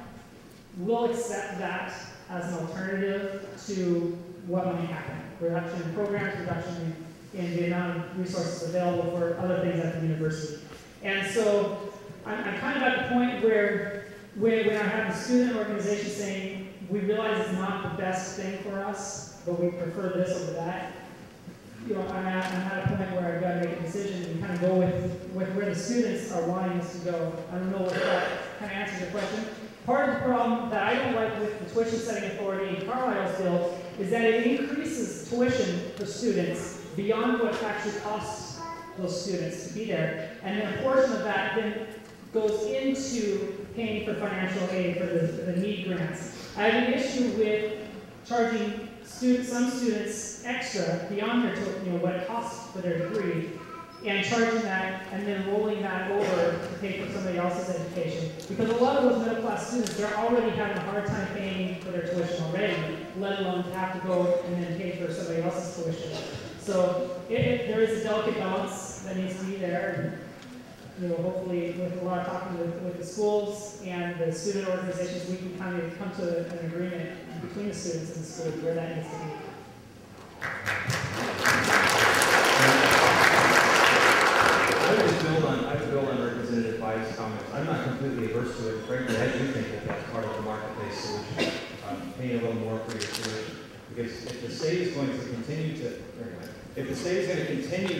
we'll accept that as an alternative to what might happen. Reduction in programs, reduction in the amount of resources available for other things at the university. And so I'm kind of at the point where when I have the student organization saying, we realize it's not the best thing for us, but we prefer this over that, I'm at a point where I've got to make a decision and kind of go with where the students are wanting us to go. I don't know if that kind of answers your question. Part of the problem that I don't like with the tuition setting authority in Carlisle's bill is that it increases tuition for students beyond what it actually costs those students to be there. And then a portion of that then goes into paying for financial aid for the need grants. I have an issue with charging some students extra beyond their, what it costs for their degree, and charging that and then rolling that over to pay for somebody else's education. Because a lot of those middle class students, they're already having a hard time paying for their tuition already, let alone have to go and then pay for somebody else's tuition. So there is a delicate balance that needs to be there. And, hopefully with a lot of talking with the schools and the student organizations, we can kind of come to an agreement between the students and the schools where that needs to be. I would build on Representative Bai's comments. I'm not completely averse to it. Frankly, I do think that that's part of the market-based solution. Paying a little more for your tuition. Because if the state is going to continue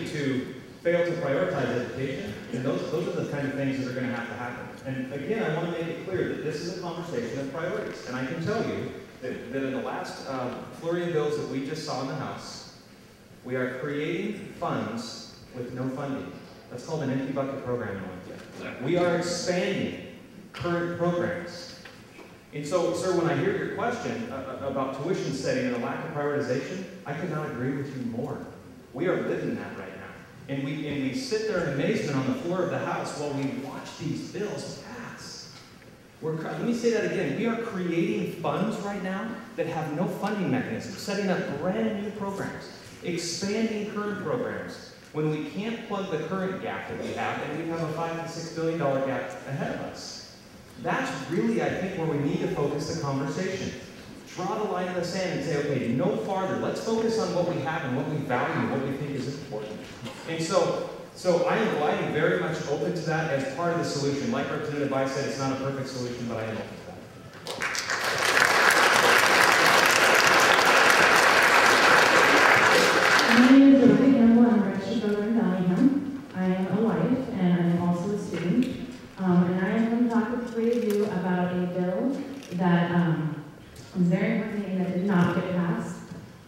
to, fail to prioritize education, then those are the kind of things that are going to happen. And again, I want to make it clear that this is a conversation of priorities. And I can tell you that in the last flurry of bills that we just saw in the House, we are creating funds with no funding. That's called an empty bucket program in Olympia. We are expanding current programs. And so, sir, when I hear your question about tuition setting and a lack of prioritization, I could not agree with you more. We are living that right now. And we sit there in amazement on the floor of the House while we watch these bills pass. Let me say that again. We are creating funds right now that have no funding mechanism, setting up brand new programs, expanding current programs, when we can't plug the current gap that we have, and we have a $5 to $6 billion gap ahead of us. That's really, I think, where we need to focus the conversation. Draw the line in the sand and say, okay, no farther. Let's focus on what we have and what we value, what we think is important. And so I am very much open to that as part of the solution. Like Representative Bai said, it's not a perfect solution, but I am open to that. My name is Rebecca Campbell. I'm a registered voter in Bellingham. I am a wife, and I am also a student. And I am going to talk with three of you about a bill that was very important and that did not get passed.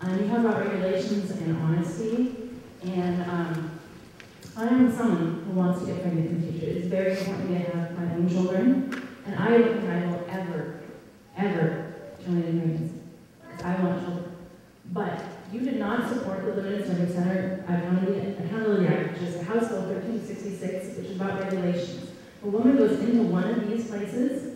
You talk about regulations and honesty, and I am someone who wants to get pregnant in the future. It's very important to have my own children, and I don't think I will ever join in pregnancy, because I want children. But you did not support the Limited Service Center Accountability Act, which is House Bill 1366, which is about regulations. A woman goes into one of these places,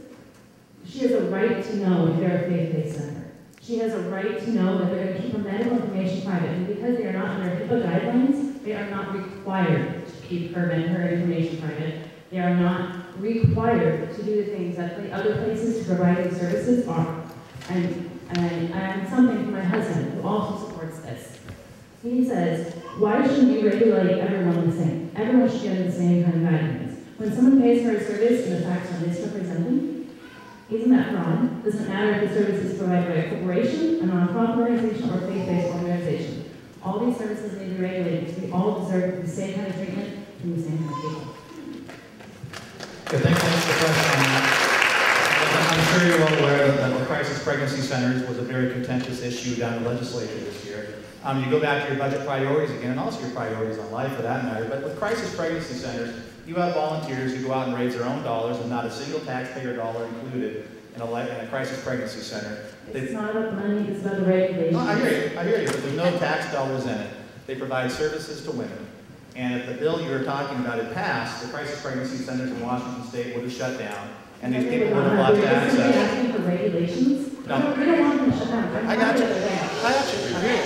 she has a right to know if they're a faith-based center. She has a right to know that they're going to keep her medical information private, and because they are not under HIPAA guidelines, they are not required to keep her information private. They are not required to do the things that the other places to provide these services are. And I am something for my husband, who also supports this. He says, why shouldn't we regulate everyone the same? Everyone should get the same kind of guidelines. When someone pays for a service and the tax on misrepresenting, isn't that fraud? Doesn't matter if the service is provided by a corporation, a nonprofit organization, or a faith-based organization. All these services need to be regulated because we all deserve the same kind of treatment from the same kind of people. Good, thanks for the question on that. I'm sure you're well aware that the crisis pregnancy centers was a very contentious issue down in the legislature this year. You go back to your budget priorities again, and also your priorities on life for that matter, but with crisis pregnancy centers, you have volunteers who go out and raise their own dollars and not a single taxpayer dollar included in a crisis pregnancy center. It's not about money, it's about the regulations. No, I hear you, but there's no tax dollars in it. They provide services to women. And if the bill you were talking about had passed, the crisis pregnancy centers in Washington State would have shut down, and these people would have lost access. Are you asking for regulations? No. We don't want them to shut down. I got you. I hear you.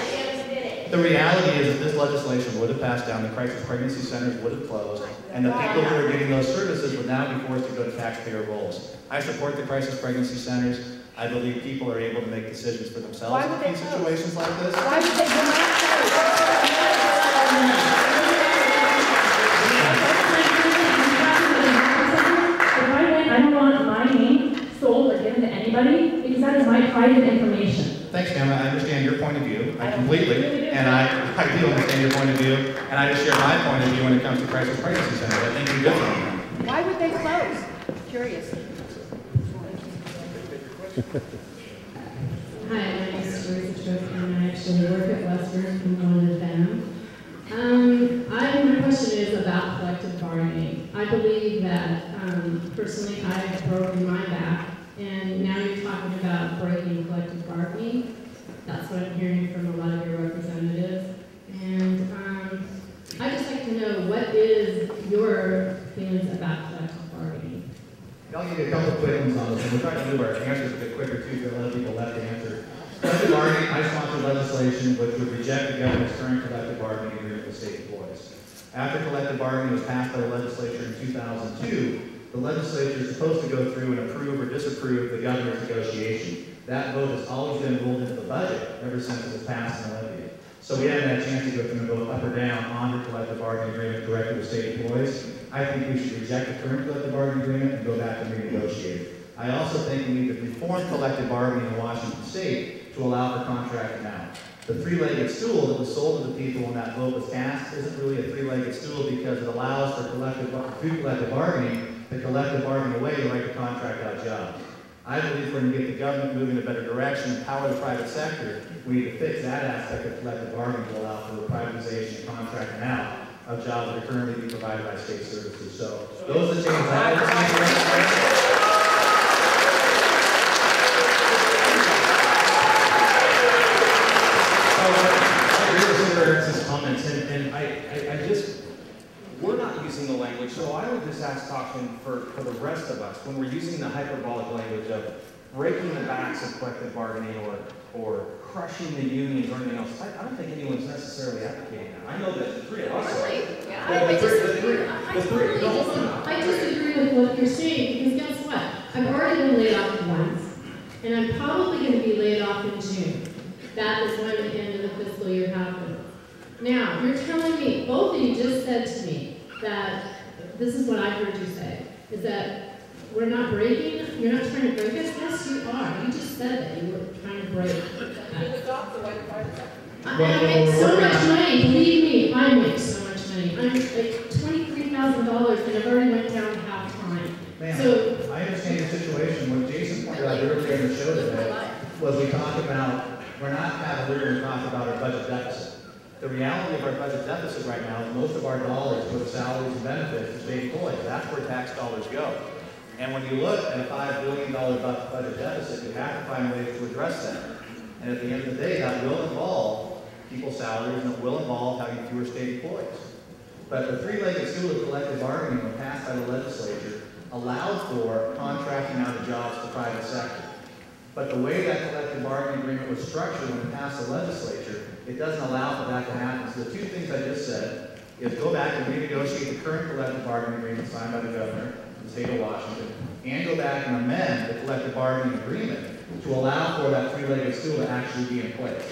The reality is that this legislation would have passed down, the crisis pregnancy centers would have closed, and the people who are getting those services would now be forced to go to taxpayer rolls. I support the crisis pregnancy centers. I believe people are able to make decisions for themselves in situations like this. Why would they I don't want my name sold or given to anybody because that is my private information. Thanks, ma'am. I understand your point of view. I completely, and I do understand your point of view, and I just share my point of view when it comes to crisis pregnancy centers. I think you're different. Why would they close? Curious. Hi, my name is Teresa Tripp, and I actually work at Western and one of them. My question is about collective bargaining. I believe that, personally, I've broken my back, and now you're talking about breaking collective bargaining. That's what I'm hearing from a lot of your representatives. And I'd just like to know, what is your feelings about collective bargaining? I'll give you a couple quick ones on this, and we'll try to move our answers a bit quicker too, to let people left to answer. Collective bargaining, I sponsored legislation which would reject the government's current collective bargaining agreement with state employees. After collective bargaining was passed by the legislature in 2002, the legislature is supposed to go through and approve or disapprove the governor's negotiation. That vote has always been ruled into the budget ever since it was passed in Olympia. So we haven't had a chance to go through and vote up or down on the collective bargaining agreement directly with state employees. I think we should reject the current collective bargaining agreement and go back and renegotiate it. I also think we need to reform collective bargaining in Washington State to allow for contracting out. The three-legged stool that was sold to the people when that vote was passed isn't really a three-legged stool because it allows for through collective bargaining to collective bargain away the right to contract out jobs. I believe if we're going to get the government moving in a better direction, empower the private sector, we need to fix that aspect of collective bargaining to allow for the privatization and contracting out of jobs that are currently being provided by state services. So those are the changes I would see. Comments, and I just, we're not using the language, so I would just ask caution for the rest of us when we're using the hyperbolic language of breaking the backs of collective bargaining or crushing the unions or anything else. I don't think anyone's necessarily advocating that. I know that the three of us. Really? Yeah, I disagree with what you're saying, because guess what? I've already been laid off once, and I'm probably going to be laid off in June. That is when the end of the fiscal year happens. Now, you're telling me, both of you just said to me that, this is what I heard you say, is that we're not breaking, you're not trying to break us? Yes, you are. You just said that you were trying to break. I make so much money, believe me, I make so much money. I'm like $23,000 and I've already went down to half time. So, I understand your situation. What Jason pointed out earlier in the show today was we talked about, we're not cavalier when we talk about our budget deficit. The reality of our budget deficit right now is most of our dollars go to salaries and benefits to state employees. That's where tax dollars go. And when you look at a $5 billion budget deficit, you have to find ways to address that. And at the end of the day, that will involve people's salaries and it will involve having fewer state employees. But the three-legged stool of collective bargaining, when passed by the legislature, allowed for contracting out of jobs to the private sector. But the way that collective bargaining agreement was structured when it passed the legislature, it doesn't allow for that to happen. So the two things I just said is go back and renegotiate the current collective bargaining agreement signed by the governor of the state of Washington, and go back and amend the collective bargaining agreement to allow for that three-legged stool to actually be in place.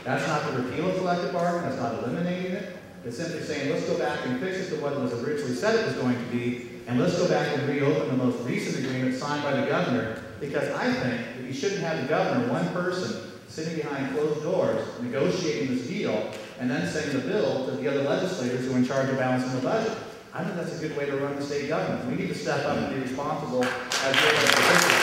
That's not the repeal of collective bargaining, that's not eliminating it. It's simply saying, let's go back and fix it to what it was originally said it was going to be, and let's go back and reopen the most recent agreement signed by the governor, because I think that you shouldn't have the governor, one person, sitting behind closed doors, negotiating this deal, and then sending the bill to the other legislators who are in charge of balancing the budget. I think that's a good way to run the state government. We need to step up and be responsible as officials.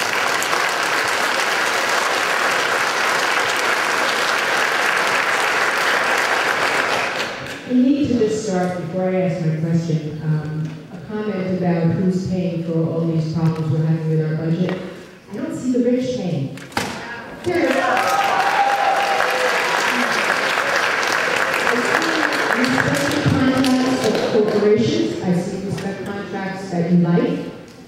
I need to just start, before I ask my question, a comment about who's paying for all these problems we're having with our budget. I don't see the rich paying. Period. Corporations, I see respect contracts that you like.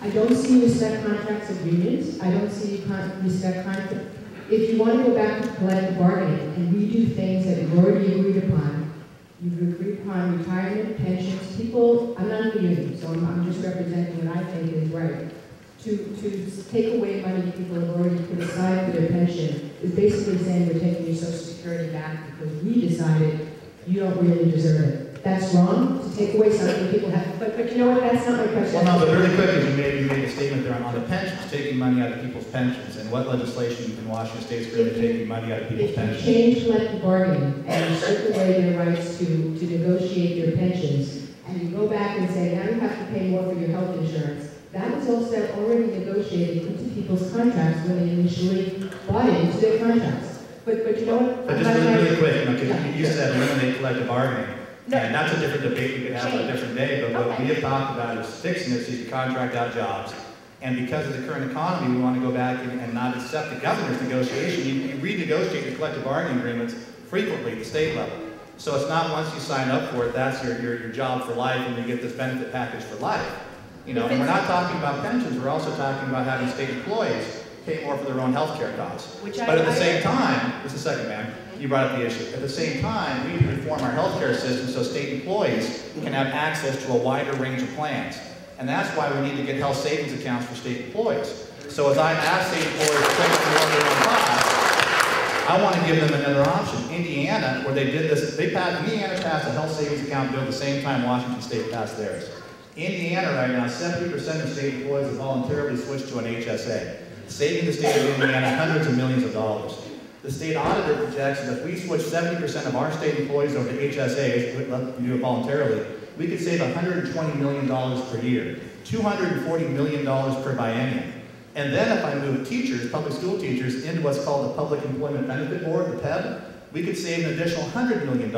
I don't see respect contracts of unions. I don't see respect contracts. If you want to go back to collective bargaining and redo things that you've already agreed upon, you've agreed upon retirement, pensions, people, I'm not in the union, so I'm just representing what I think is right. To take away money people have already put aside for their pension is basically saying we're taking your Social Security back because we decided you don't really deserve it. That's wrong, to take away something people have, but you know what, that's not my question. Well, no, but really quickly, you made a statement there on the pensions, taking money out of people's pensions, and what legislation in Washington State is really taking money out of people's pensions? If you change collective bargaining and you strip away their rights to negotiate their pensions, and you go back and say, now you have to pay more for your health insurance, that was also already negotiated into people's contracts when they initially bought into their contracts. But you know what? But just really quick, you said eliminate collective bargaining. No. And that's a different debate we could have on a different day, but what we have talked about is fixing it so you can contract out jobs. And because of the current economy, we want to go back and not accept the governor's negotiation. You renegotiate your collective bargaining agreements frequently at the state level. So it's not once you sign up for it, that's your job for life and you get this benefit package for life. You know, and we're not talking about pensions, we're also talking about having state employees pay more for their own health care costs. But at the same time, just a second, ma'am, you brought up the issue. At the same time, we need to reform our health care system so state employees can have access to a wider range of plans. And that's why we need to get health savings accounts for state employees. So as I ask state employees to take more of their own costs, I want to give them another option. Indiana, where they did this, Indiana passed a health savings account bill at the same time Washington State passed theirs. Indiana right now, 70% of state employees have voluntarily switched to an HSA, saving the state of Indiana hundreds of millions of dollars. The state auditor projects that if we switch 70% of our state employees over to HSAs, let them do it voluntarily, we could save $120 million per year, $240 million per biennium. And then if I move teachers, public school teachers, into what's called the Public Employment Benefit Board, the PEB, we could save an additional $100 million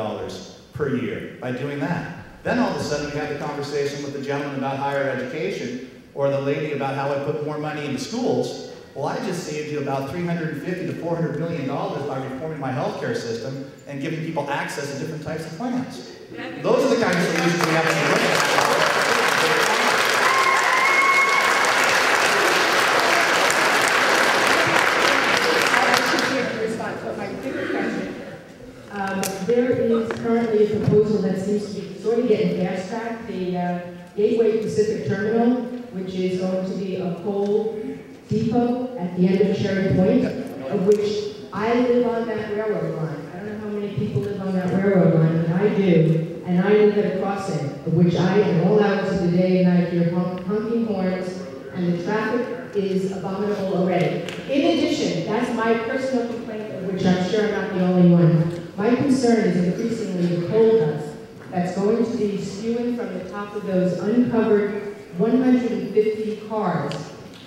per year by doing that. Then all of a sudden we have the conversation with the gentleman about higher education, or the lady about how I put more money into schools. Well, I just saved you about $350 to $400 million by reforming my healthcare system and giving people access to different types of plans. Those are the kind of solutions we have to be looking at. There is currently a proposal that seems to be sort of getting fast-tracked, the Gateway Pacific Terminal, which is going to be a coal depot at the end of Cherry Point, of which I live on that railroad line. I don't know how many people live on that railroad line, but I do, and I live at a crossing, of which I, in all hours of the day and night, hear honking horns, and the traffic is abominable already. In addition, that's my personal complaint, of which I'm sure I'm not the only one. My concern is increasingly the coal dust that's going to be spewing from the top of those uncovered 150 cars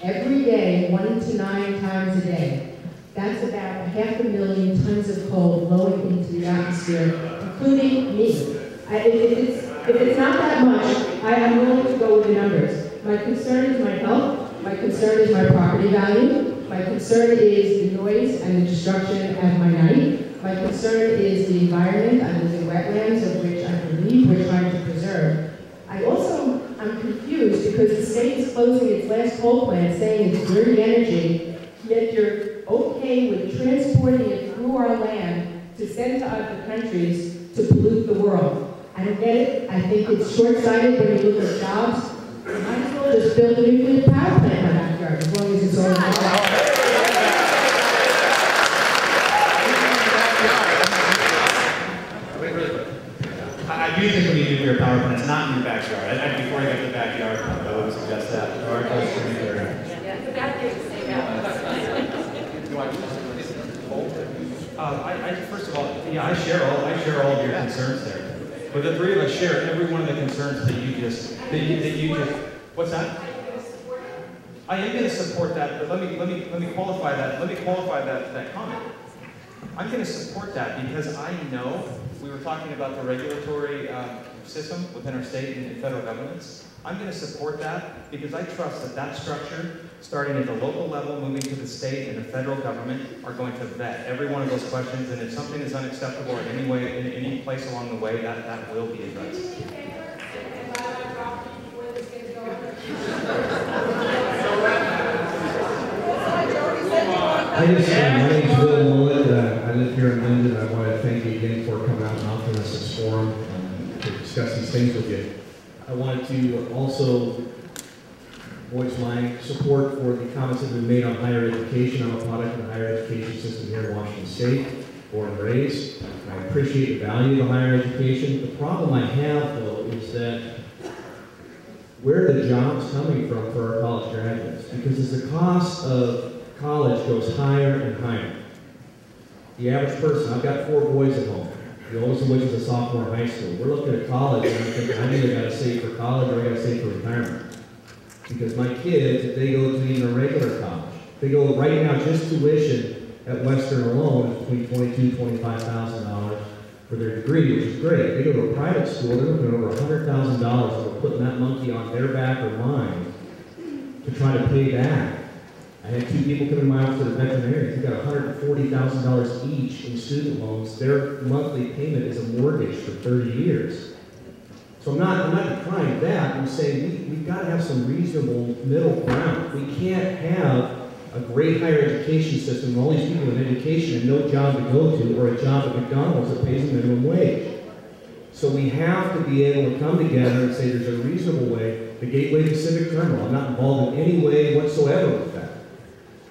every day, 1 to 9 times a day. That's about 500,000 tons of coal blowing into the atmosphere, including me. If it's not that much, I'm willing to go with the numbers. My concern is my health, my concern is my property value, my concern is the noise and the destruction at my night. My concern is the environment. I live in wetlands, of which I believe we're trying to preserve. I'm confused because the state is closing its last coal plant, saying it's dirty energy, yet you're okay with transporting it through our land to send to other countries to pollute the world. I don't get it. I think it's short-sighted when you look at jobs. You might as well just build a nuclear power plant in my backyard, as long as it's all in I do think we need nuclear power plants, not in your backyard. Before I get to the backyard, I would suggest that. First of all, yeah, I share all of your concerns there. But the three of us share every one of the concerns that you just, what's that? I am going to support that, but let me qualify that. Let me qualify that comment. I'm going to support that because I know we were talking about the regulatory system within our state and federal governments. I'm going to support that because I trust that structure, starting at the local level, moving to the state and the federal government, are going to vet every one of those questions. And if something is unacceptable in any way, in any place along the way, that will be addressed. My name is Will Mullet. I live here in Lynden. I want to thank you again for coming out and offering us this forum to discuss these things with you. I wanted to also voice my support for the comments that have been made on higher education. I'm a product of the higher education system here in Washington State, born and raised. I appreciate the value of the higher education. The problem I have, though, is that where are the jobs coming from for our college graduates? Because as the cost of college goes higher and higher. The average person, I've got 4 boys at home, the oldest of which is a sophomore in high school. We're looking at college and I'm thinking, I either got to save for college or I got to save for retirement. Because my kids, if they go to even a regular college, they go right now, just tuition at Western alone is between $22,000 to $25,000 for their degree, which is great. They go to a private school, they're looking at over $100,000 for putting that monkey on their back or mine to try to pay back. I had 2 people come in my office that are veterinarians who got $140,000 each in student loans. Their monthly payment is a mortgage for 30 years. So I'm not decrying that. I'm saying we've got to have some reasonable middle ground. We can't have a great higher education system with all these people in education and no job to go to, or a job at McDonald's that pays a minimum wage. So we have to be able to come together and say there's a reasonable way. The Gateway Pacific Terminal, I'm not involved in any way whatsoever with that.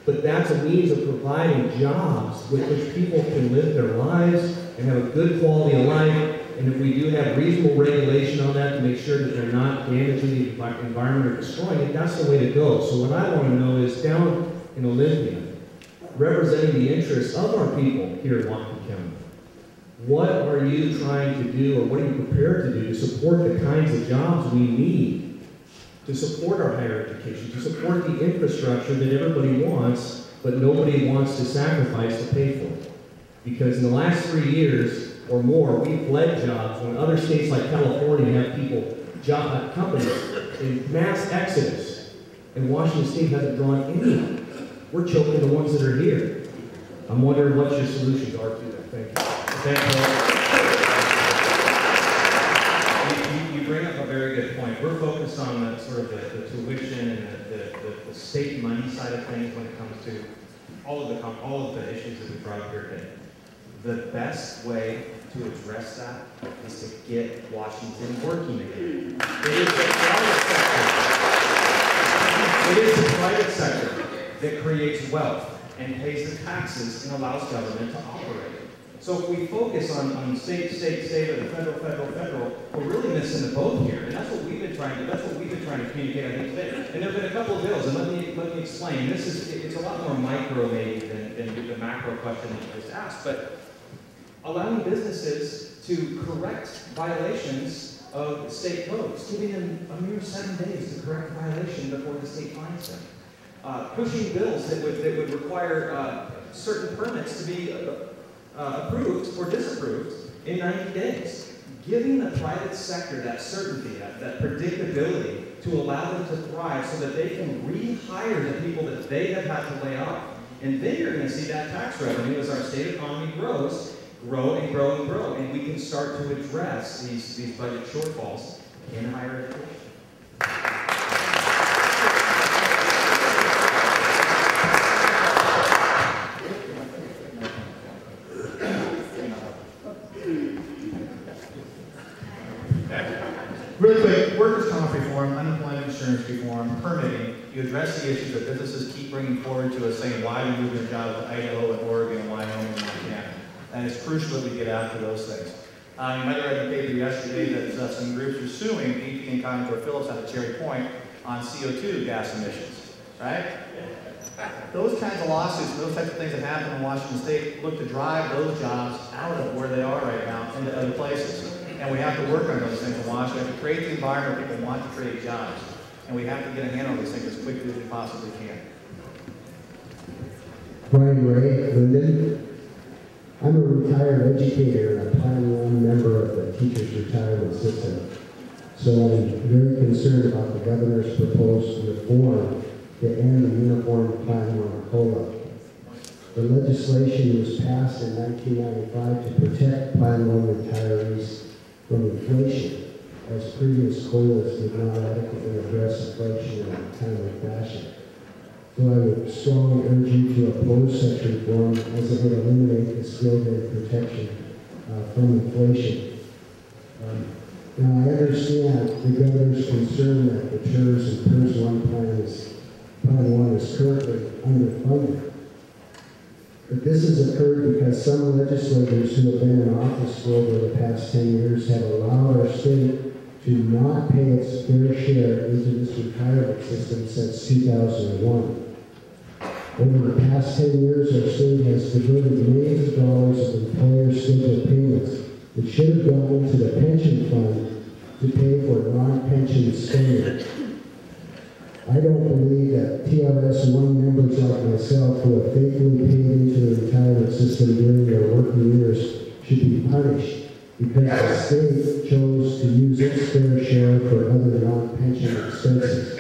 But that's a means of providing jobs with which people can live their lives and have a good quality of life. And if we do have reasonable regulation on that to make sure that they're not damaging the environment or destroying it, that's the way to go. So what I want to know is down in Olympia, representing the interests of our people here in Washington County, what are you trying to do, or what are you prepared to do to support the kinds of jobs we need to support our higher education, to support the infrastructure that everybody wants, but nobody wants to sacrifice to pay for it? Because in the last 3 years or more, we've led jobs when other states like California have people, companies in mass exodus, and Washington State hasn't drawn any. We're choking the ones that are here. I'm wondering what your solutions are to that. Thank you. You bring up a very good point. We're focused on the sort of the tuition and the state money side of things when it comes to all of the issues that we brought up here today. The best way to address that is to get Washington working again. It is the private sector. It is the private sector that creates wealth and pays the taxes and allows government to operate. So if we focus on state, or the federal, we're really missing the boat here. And that's what we've been trying to communicate, I think, today. And there have been a couple of bills, and let me explain. It's a lot more micro maybe than the macro question that you just asked, but allowing businesses to correct violations of state codes, giving them a mere 7 days to correct a violation before the state fines them. Pushing bills that would require certain permits to be approved or disapproved in 90 days. Giving the private sector that certainty, that predictability to allow them to thrive so that they can rehire the people that they have had to lay off. And then you're going to see that tax revenue as our state economy grows, grow and grow and grow. And we can start to address these budget shortfalls in higher education. Really quick, workers' comp reform, unemployment insurance reform, permitting. You address the issues that businesses keep bringing forward to us, saying why we move their jobs to Idaho and Oregon and Wyoming and Montana. And it's crucial that we get after those things. You might have read in the paper yesterday that some groups are suing BP and Conoco Phillips out of Cherry Point on CO2 gas emissions, right? Those kinds of lawsuits, those types of things that happen in Washington State look to drive those jobs out of where they are right now into other places. And we have to work on those things in Washington. We have to create the environment people want to create jobs. And we have to get a handle on these things as quickly as we possibly can. Brian Ray, Lynden. I'm a retired educator and a Plan 1 member of the teachers' retirement system. So I'm very concerned about the governor's proposed reform to end the uniform Plan 1 COLA. The legislation was passed in 1995 to protect Plan 1 retirees from inflation, as previous COLAs did not adequately address inflation in a timely fashion. So I would strongly urge you to oppose such reform as it would eliminate the skilled aid protection from inflation. Now I understand the governor's concern that the TERS and PERS 1 Plan 1 is currently underfunded. But this has occurred because some legislators who have been in office for over the past 10 years have allowed our state to not pay its fair share into this retirement system since 2001. Over the past 10 years, our state has diverted millions of dollars of employer scheduled payments that should have gone into the pension fund to pay for non-pension spending. I don't believe that TRS 1 members like myself who have faithfully paid into the retirement system during their working years should be punished because the state chose to use its fair share for other non-pension expenses.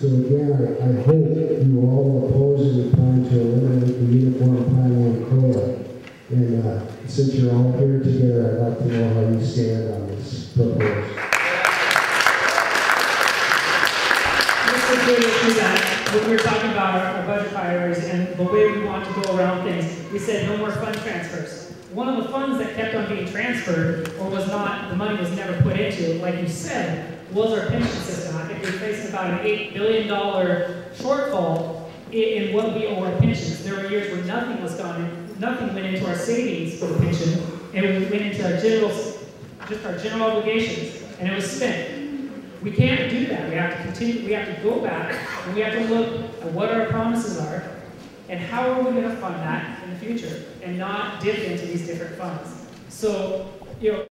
So again, I hope you all will oppose any plan to eliminate the Uniform Plan 1 COLA. And since you're all here together, I'd like to know how you stand on this proposal. This is the issue that when we were talking about our budget priorities and the way we want to go around things, we said no more fund transfers. One of the funds that kept on being transferred, or was not, the money was never put into, like you said, was our pension system. I think we're facing about an $8 billion shortfall in what we owe our pensions. There were years where nothing was gone in, nothing went into our savings for the pension, and we went into our just our general obligations, and it was spent. We can't do that. We have to continue, we have to go back, and we have to look at what our promises are, and how are we going to fund that in the future, and not dip into these different funds. So, you know,